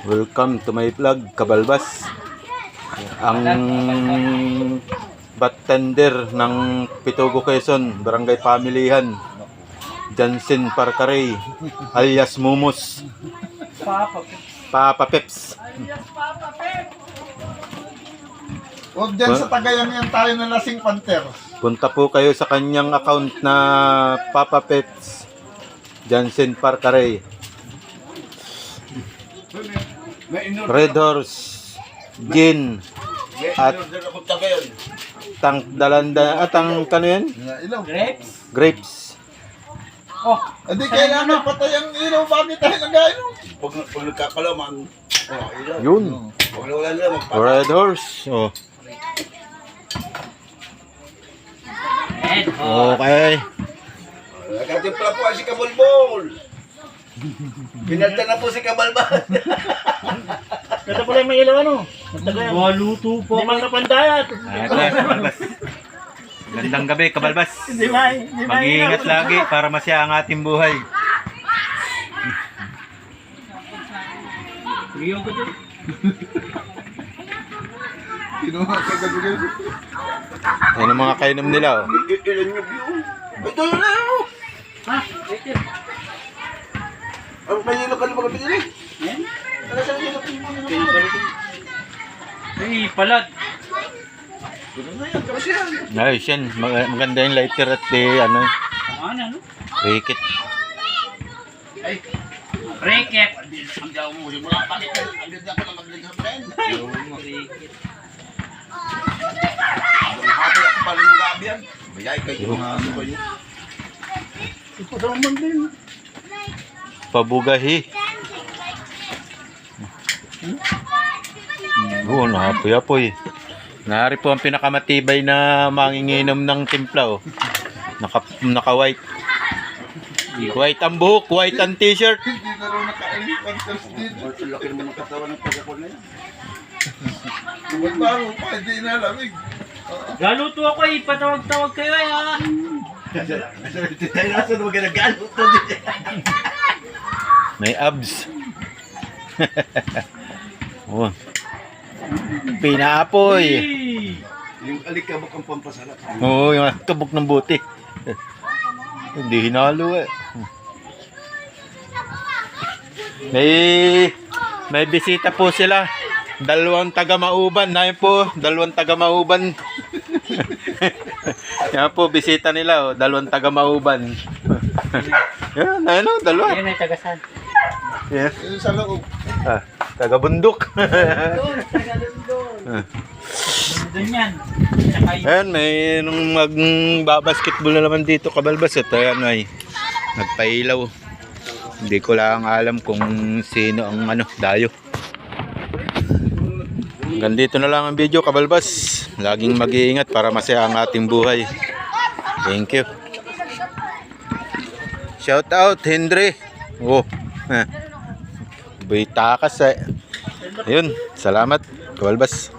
Welcome to my vlog, Kabalbas. Ang bartender ng Pitugo, Quezon, Barangay Pamilihan, Jansen Parcaray, alias Mumus. Papa Peps. Huwag dyan sa Tagayang yan tayo na lasing panter. Punta po kayo sa kanyang account na Papa Peps, Jansen Parcaray. Red Horse, Gin, at tang dalanda at ang kano yan? Ilaw. Grapes. Oh, hindi kailangan patay ang ilaw. Bakit tayo nag-ainom? Pag nagkakalaman, ilaw. Yun. Pag wala nila, Red Horse. Oh. Okay. nagkatimpla po si Kabulbol. Pinalta na po si Kabalbas. Kata pala yung may ilaw ano? Waluto po. Hindi man napandayat. Gandang gabi, Kabalbas. Hindi ba? Mag-iingat lagi para masaya ang ating buhay. Iyong ko dyan. Kinuha ka gagawin. Yan ang mga kainom nila. Oh. Ilan nyo yun? Ito yun na yun. Ha? Wait. Ang kanino ka naman kapitili? Yan? Ano sa kanino ka naman? Ay, palag. Ayos yan. Maganda yung lighter at ano, Ano? cricket. Racket. Ang daw mo, yung mga palit. Ang ganda ko na magligang friend. Racket. Ang hapon ako pa rin mag-aabi yan. Bayay kayo mga ano ba yun? Ipasaman din. Pabugahi. Oo, nakapoy-apoy. Nari po ang pinakamatibay na manginginom ng timpla. Oh. Naka-white. White ang buhok, white ang t-shirt. Hindi na rin nakain panters dito. Ang laki naman ng katawan ng pagkakon na yan. Bago pa, hindi nalamig. Galuto ako eh. Patawag-tawag kayo eh ha. Tayo nasa naman ka nag-galo. May abs. Oh. Pinaapoy. Yung alikabok ang pampasarap. Oo, yung tubok ng buti. Hindi hinalo eh. May bisita po sila. Dalawang taga-Mauban. Yan po, dalawang taga-Mauban. Yan po, bisita nila. Oh. Dalawang taga-Mauban. Yan, ano, dalawa. Yan ay tagasan. Yes. Yung sa loob. Ah, taga-bundok. Doon yan. Tsaka yung Ayan, may nung magbabasketball na naman dito, Kabalbas. At ayan, ay nagpailaw. Hindi ko lang alam kung sino ang dayo. Hanggang dito na lang ang video, Kabalbas. Laging mag-iingat para masaya ang ating buhay. Thank you. Shout out, Henry. Oh, bay takas eh. Ayun, salamat, Kabalbas.